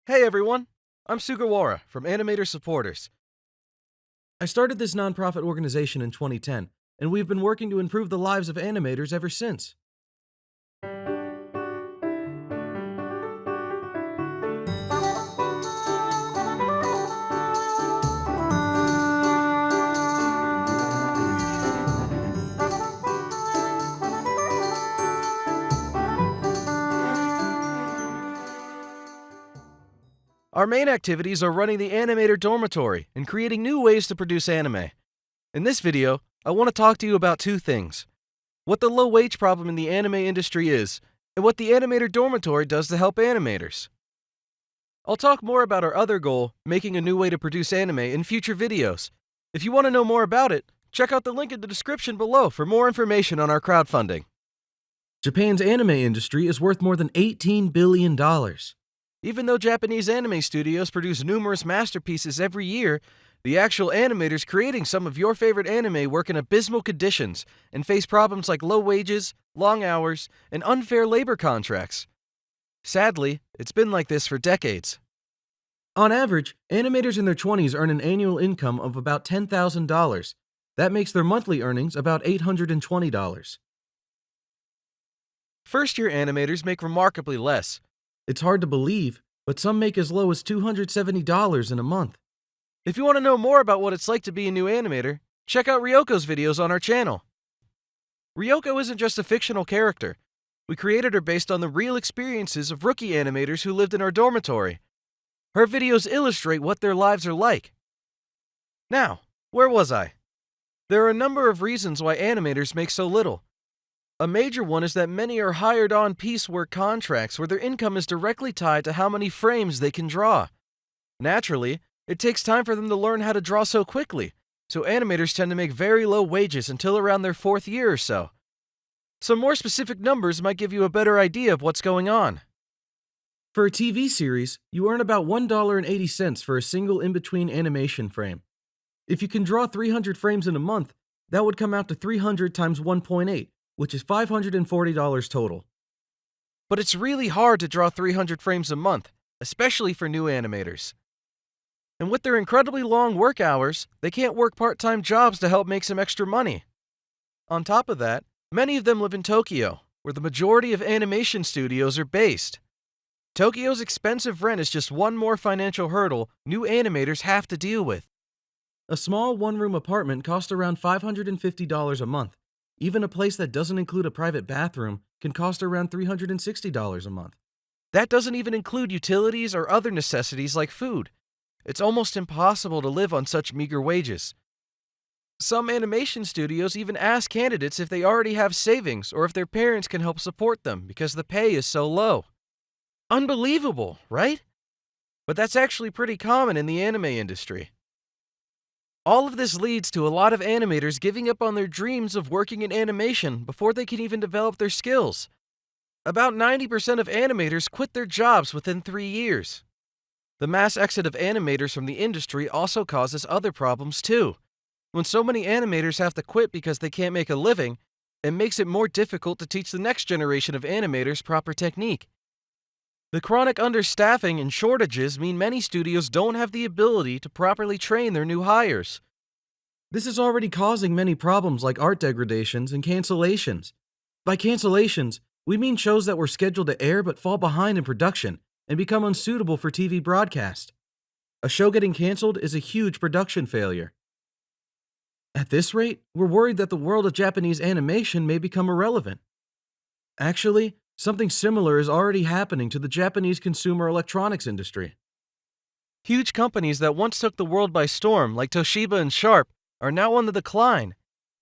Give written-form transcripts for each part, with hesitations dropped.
Hey everyone, I'm Sugawara from Animator Supporters. I started this nonprofit organization in 2010, and we've been working to improve the lives of animators ever since. Our main activities are running the Animator Dormitory and creating new ways to produce anime. In this video, I want to talk to you about two things: what the low wage problem in the anime industry is, and what the Animator Dormitory does to help animators. I'll talk more about our other goal, making a new way to produce anime, in future videos. If you want to know more about it, check out the link in the description below for more information on our crowdfunding. Japan's anime industry is worth more than $18 billion. Even though Japanese anime studios produce numerous masterpieces every year, the actual animators creating some of your favorite anime work in abysmal conditions and face problems like low wages, long hours, and unfair labor contracts. Sadly, it's been like this for decades. On average, animators in their 20s earn an annual income of about $10,000. That makes their monthly earnings about $820. First-year animators make remarkably less. It's hard to believe, but some make as low as $270 in a month. If you want to know more about what it's like to be a new animator, check out Ryoko's videos on our channel. Ryoko isn't just a fictional character. We created her based on the real experiences of rookie animators who lived in our dormitory. Her videos illustrate what their lives are like. Now, where was I? There are a number of reasons why animators make so little. A major one is that many are hired on piecework contracts where their income is directly tied to how many frames they can draw. Naturally, it takes time for them to learn how to draw so quickly, so animators tend to make very low wages until around their 4th year or so. Some more specific numbers might give you a better idea of what's going on. For a TV series, you earn about $1.80 for a single in-between animation frame. If you can draw 300 frames in a month, that would come out to 300 times 1.8, which is $540 total. But it's really hard to draw 300 frames a month, especially for new animators. And with their incredibly long work hours, they can't work part-time jobs to help make some extra money. On top of that, many of them live in Tokyo, where the majority of animation studios are based. Tokyo's expensive rent is just one more financial hurdle new animators have to deal with. A small one-room apartment costs around $550 a month. Even a place that doesn't include a private bathroom can cost around $360 a month. That doesn't even include utilities or other necessities like food. It's almost impossible to live on such meager wages. Some animation studios even ask candidates if they already have savings or if their parents can help support them because the pay is so low. Unbelievable, right? But that's actually pretty common in the anime industry. All of this leads to a lot of animators giving up on their dreams of working in animation before they can even develop their skills. About 90% of animators quit their jobs within 3 years. The mass exit of animators from the industry also causes other problems too. When so many animators have to quit because they can't make a living, it makes it more difficult to teach the next generation of animators proper technique. The chronic understaffing and shortages mean many studios don't have the ability to properly train their new hires. This is already causing many problems like art degradations and cancellations. By cancellations, we mean shows that were scheduled to air but fall behind in production and become unsuitable for TV broadcast. A show getting canceled is a huge production failure. At this rate, we're worried that the world of Japanese animation may become irrelevant. Actually, something similar is already happening to the Japanese consumer electronics industry. Huge companies that once took the world by storm, like Toshiba and Sharp, are now on the decline.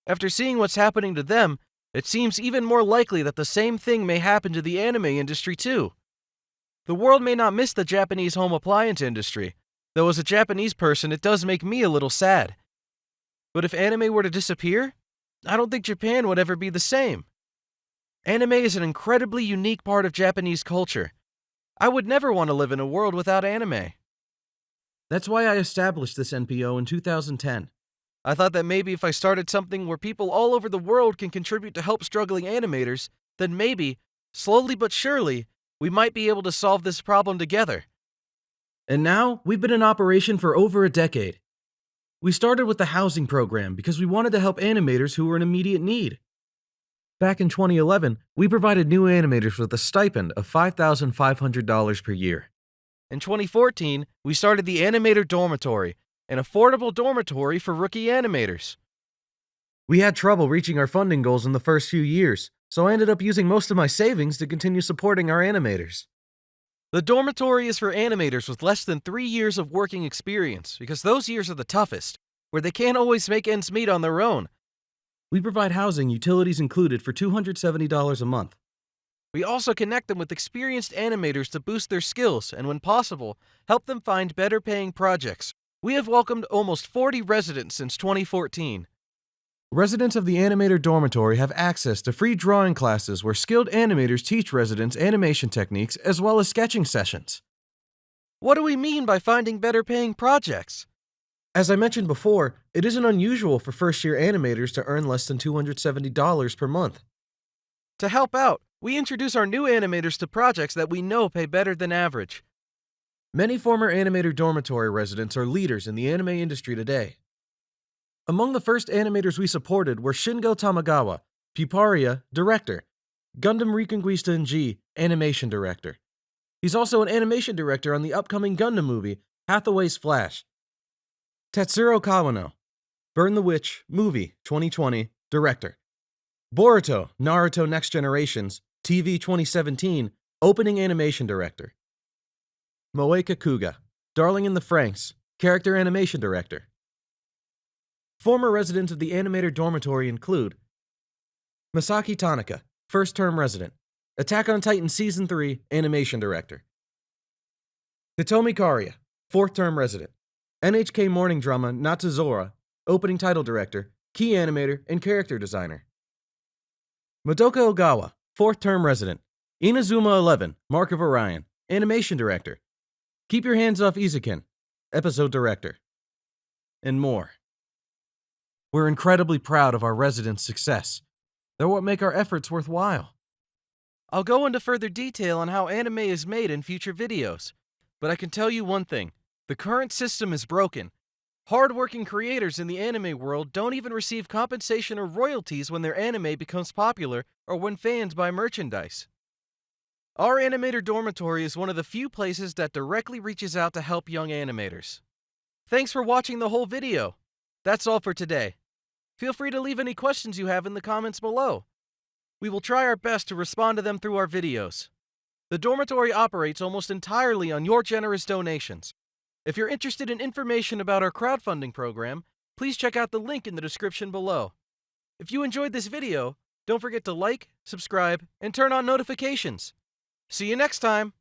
After seeing what's happening to them, it seems even more likely that the same thing may happen to the anime industry too. The world may not miss the Japanese home appliance industry, though as a Japanese person it does make me a little sad. But if anime were to disappear, I don't think Japan would ever be the same. Anime is an incredibly unique part of Japanese culture. I would never want to live in a world without anime. That's why I established this NPO in 2010. I thought that maybe if I started something where people all over the world can contribute to help struggling animators, then maybe, slowly but surely, we might be able to solve this problem together. And now, we've been in operation for over a decade. We started with the housing program because we wanted to help animators who were in immediate need. Back in 2011, we provided new animators with a stipend of $5,500 per year. In 2014, we started the Animator Dormitory, an affordable dormitory for rookie animators. We had trouble reaching our funding goals in the first few years, so I ended up using most of my savings to continue supporting our animators. The dormitory is for animators with less than 3 years of working experience because those years are the toughest, where they can't always make ends meet on their own. We provide housing, utilities included, for $270 a month. We also connect them with experienced animators to boost their skills and, when possible, help them find better paying projects. We have welcomed almost 40 residents since 2014. Residents of the Animator Dormitory have access to free drawing classes where skilled animators teach residents animation techniques as well as sketching sessions. What do we mean by finding better paying projects? As I mentioned before, it isn't unusual for first-year animators to earn less than $270 per month. To help out, we introduce our new animators to projects that we know pay better than average. Many former Animator Dormitory residents are leaders in the anime industry today. Among the first animators we supported were Shingo Tamagawa, Puparia, director, Gundam Reconquista in G, animation director. He's also an animation director on the upcoming Gundam movie, Hathaway's Flash. Tetsuro Kawano, Burn the Witch, movie, 2020, director. Boruto, Naruto Next Generations, TV 2017, opening animation director. Moeka Kuga, Darling in the Franxx, character animation director. Former residents of the Animator Dormitory include Masaaki Tanaka, first-term resident, Attack on Titan Season 3, animation director. Hitomi Kariya, fourth-term resident, NHK morning drama Natsuzora, opening title director, key animator, and character designer. Madoka Ogawa, fourth-term resident, Inazuma 11, Mark of Orion, animation director. Keep Your Hands Off Izuken, episode director. And more. We're incredibly proud of our residents' success. They're what make our efforts worthwhile. I'll go into further detail on how anime is made in future videos, but I can tell you one thing. The current system is broken. Hard-working creators in the anime world don't even receive compensation or royalties when their anime becomes popular or when fans buy merchandise. Our Animator Dormitory is one of the few places that directly reaches out to help young animators. Thanks for watching the whole video. That's all for today. Feel free to leave any questions you have in the comments below. We will try our best to respond to them through our videos. The dormitory operates almost entirely on your generous donations. If you're interested in information about our crowdfunding program, please check out the link in the description below. If you enjoyed this video, don't forget to like, subscribe, and turn on notifications. See you next time!